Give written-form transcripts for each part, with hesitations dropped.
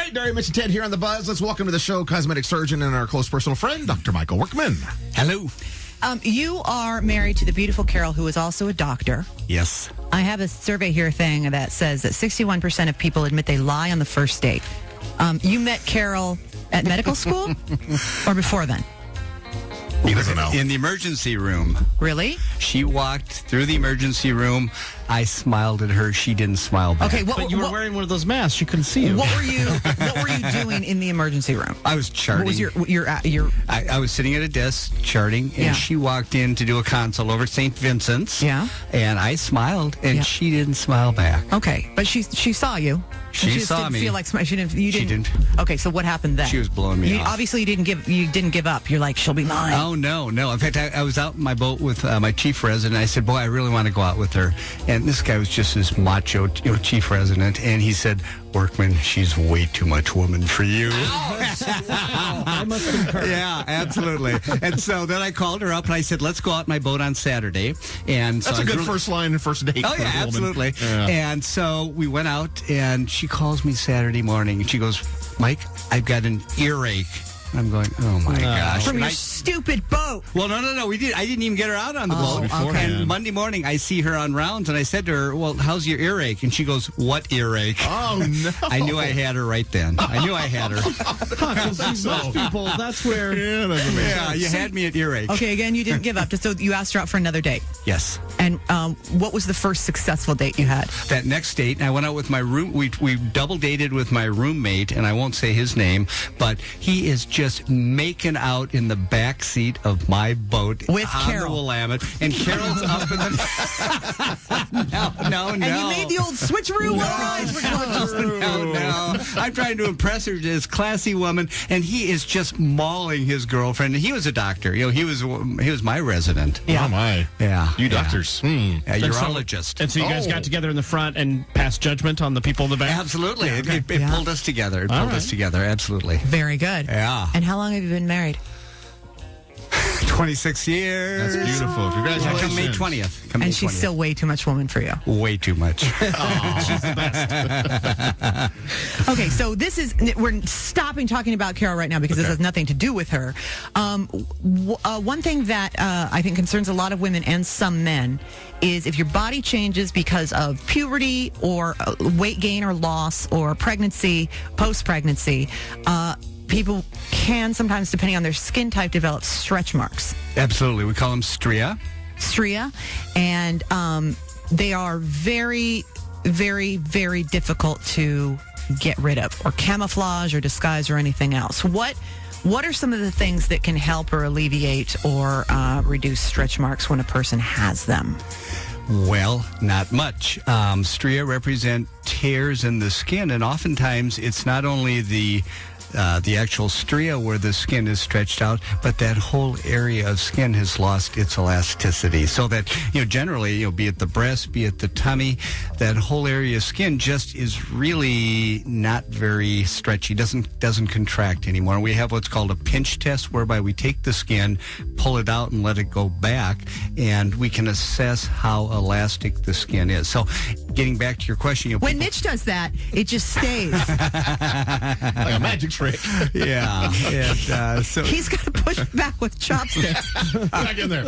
right, Daria, Mitch, and Ted here on The Buzz. Let's welcome to the show cosmetic surgeon and our close personal friend, Dr. Michael Workman. Hello. You are married to the beautiful Carol, who is also a doctor. Yes. I have a survey here thing that says that 61% of people admit they lie on the first date. You met Carol at medical school or before then? He doesn't know. In the emergency room. Really? She walked through the emergency room. I smiled at her. She didn't smile back. Okay, But you were wearing one of those masks. She couldn't see you. What were you doing in the emergency room? I was charting. What was your I was sitting at a desk charting, and she walked in to do a consult over St. Vincent's. Yeah. And I smiled, and she didn't smile back. Okay, but she saw you. She just saw didn't me. Feel like she didn't. You She didn't. didn't. Okay, so what happened then? She was blowing me off. Obviously, you didn't give up. You're like, she'll be mine. Oh, no. In fact, I was out in my boat with my chief resident. I said, boy, I really want to go out with her. And this guy was just this macho chief resident. And he said, Workman, she's way too much woman for you. I must concur. Yeah, absolutely. And so then I called her up and I said, let's go out in my boat on Saturday. And so That's a good first line and first date. Oh, for yeah, a woman. absolutely. Yeah. And so we went out, and she calls me Saturday morning, and she goes, Mike, I've got an earache. I'm going, oh, my gosh. From And your stupid boat. well, no. I didn't even get her out on the boat. beforehand. And Monday morning, I see her on rounds, and I said to her, well, how's your earache? And she goes, what earache? Oh, no. I knew I had her right then. I knew I had her. Because most people, that's where... Yeah, that's amazing. Yeah, you had me at earache. Okay, again, you didn't give up. So you asked her out for another date. Yes. And what was the first successful date you had? That next date, I went out with my room. We double dated with my roommate, and I won't say his name, but he is just making out in the back seat of my boat With on Carol. the Willamette, and Carol's up in the. No. And you made the old switcheroo No. I'm trying to impress her, this classy woman, and he is just mauling his girlfriend. He was a doctor. He was my resident. Yeah. Oh, my. Yeah. You doctors. Hmm. A urologist. And so you guys got together in the front and passed judgment on the people in the back? Absolutely. It pulled us together. It pulled us together. Absolutely. Very good. Yeah. And how long have you been married? 26 years. That's beautiful. Yeah, Congratulations. come May 20th. Come May And she's 20th. still way too much woman for you. way too much. She's the best. Okay, so we're stopping talking about Carol right now because this has nothing to do with her. One thing that I think concerns a lot of women and some men is if your body changes because of puberty or weight gain or loss or pregnancy, post-pregnancy, people can sometimes, depending on their skin type, develop stretch marks. Absolutely. We call them stria. And they are very, very, very difficult to get rid of or camouflage or disguise or anything else. What are some of the things that can help or alleviate or reduce stretch marks when a person has them? Well, not much. Stria represent tears in the skin, and oftentimes it's not only the actual stria where the skin is stretched out, but that whole area of skin has lost its elasticity. So that, generally, be it the breast, be it the tummy, that whole area of skin just is really not very stretchy, doesn't contract anymore. We have what's called a pinch test, whereby we take the skin, pull it out, and let it go back, and we can assess how elastic the skin is. So, getting back to your question, When Mitch does that, it just stays. Like a magic trick. Yeah. And, so He's got to push it back with chopsticks. Back in there.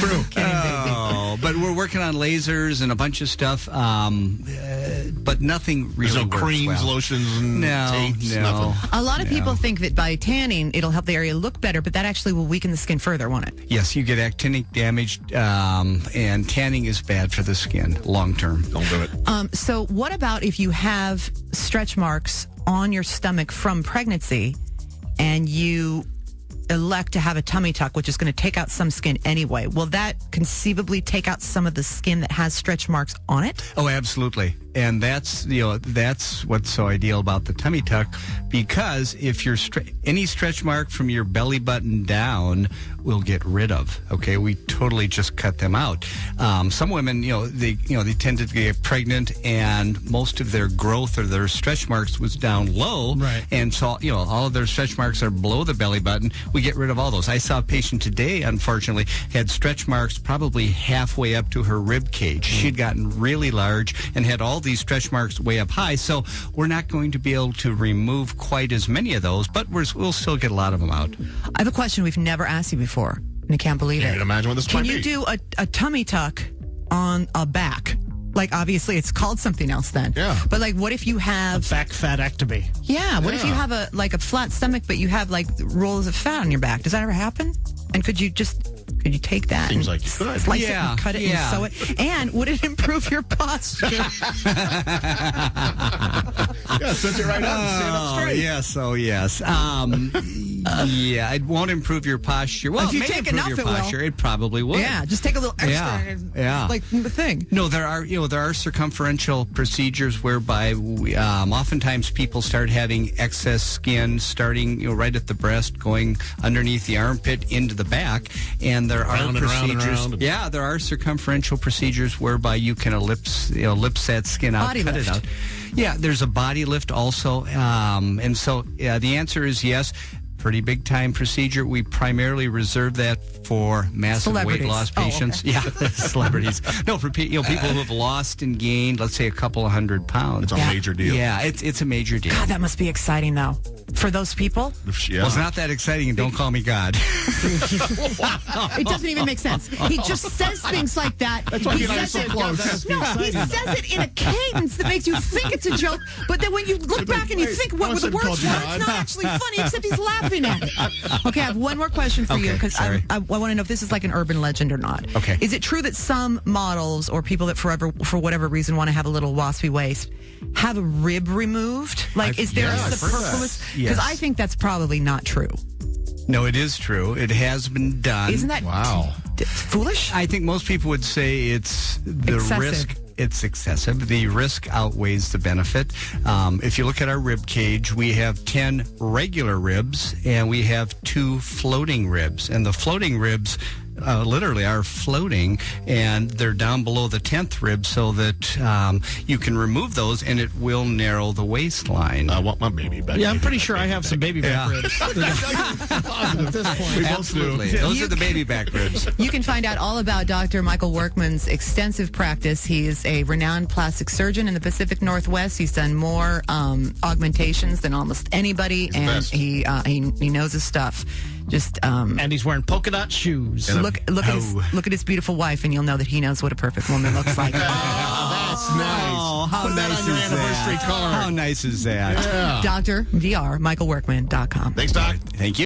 True. Oh, but we're working on lasers and a bunch of stuff, but nothing really There's no works creams, well. lotions, and tapes, nothing. A lot of people think that by tanning, it'll help the area look better, but that actually will weaken the skin further, won't it? Yes, you get actinic damage, and tanning is bad for the skin long term. Don't do it. So what about if you have stretch marks on your stomach from pregnancy and you elect to have a tummy tuck, which is going to take out some skin anyway? Will that conceivably take out some of the skin that has stretch marks on it? Oh, absolutely. And that's what's so ideal about the tummy tuck, because if you're any stretch mark from your belly button down, we'll get rid of. Okay, we totally just cut them out. Some women, they tend to get pregnant, and most of their growth or their stretch marks was down low, right? And so all of their stretch marks are below the belly button. We we get rid of all those. I saw a patient today, unfortunately, had stretch marks probably halfway up to her rib cage. She'd gotten really large and had all these stretch marks way up high, so we're not going to be able to remove quite as many of those, but we'll still get a lot of them out. I have a question we've never asked you before, and I can't believe Can't it. imagine what this Can might you be. do a tummy tuck on a back? Like, obviously, it's called something else then. Yeah. But, like, what if you have... Back fatectomy. Yeah, what if you have a flat stomach, but you have, like, rolls of fat on your back? Does that ever happen? And could you take that Seems and like you could. slice it Yeah, and cut it yeah. and sew it? And would it improve your posture? Yeah, sit it right up and stand up straight. Yes, yes. Yeah, it won't improve your posture. Well, If you it may take improve enough, your it will. posture. It probably would. Yeah, just take a little extra. Yeah, and yeah. Like the thing. No, there are circumferential procedures whereby oftentimes people start having excess skin starting right at the breast, going underneath the armpit into the back, and there Round are and round and procedures. round. Yeah, there are circumferential procedures whereby you can ellipse that skin out, Body cut lift. it out. Yeah, there's a body lift also, and so the answer is yes. Pretty big time procedure. We primarily reserve that for massive weight Celebrities. loss Oh, okay. patients. Yeah, celebrities. No, for people who have lost and gained, let's say, a couple of 100 pounds. It's a Yeah. major deal. Yeah, it's a major deal. God, that must be exciting, though, for those people. Yeah. Well, it's not that exciting, and don't call me God. It doesn't even make sense. He just says things like that. That's why he he and I are says so it, close. No, he says it in a cadence that makes you think it's a joke, but then when you look back and you wait, think I what the shouldn't words call were, you it's not actually funny, except he's laughing at it. Okay, I have one more question for you, Okay, because sorry. I want to know if this is like an urban legend or not. Okay. Is it true that some models or people that for whatever reason want to have a little waspy waist have a rib removed? Like, is there yeah, a I've heard that. superfluous? Because Yes. I think that's probably not true. No, it is true. It has been done. Isn't that Wow. foolish? I think most people would say it's the Excessive. risk. It's excessive. The risk outweighs the benefit. If you look at our rib cage, we have 10 regular ribs and we have 2 floating ribs. And the floating ribs literally are floating, and they're down below the 10th rib so that you can remove those and it will narrow the waistline. I want my baby back. Yeah, I'm pretty sure I have some baby back ribs. At this point. We both do. Absolutely. Those are the baby back ribs. You can find out all about Dr. Michael Workman's extensive practice. He is a renowned plastic surgeon in the Pacific Northwest. He's done more augmentations than almost anybody, the and best. he knows his stuff. Just And he's wearing polka dot shoes. look at his beautiful wife, and you'll know that he knows what a perfect woman looks like. That's nice. Oh, how Put that nice on your is anniversary that? card. How nice is that? Yeah. Dr. Dr. Michaelworkman.com. Thanks, Doc. Thank you.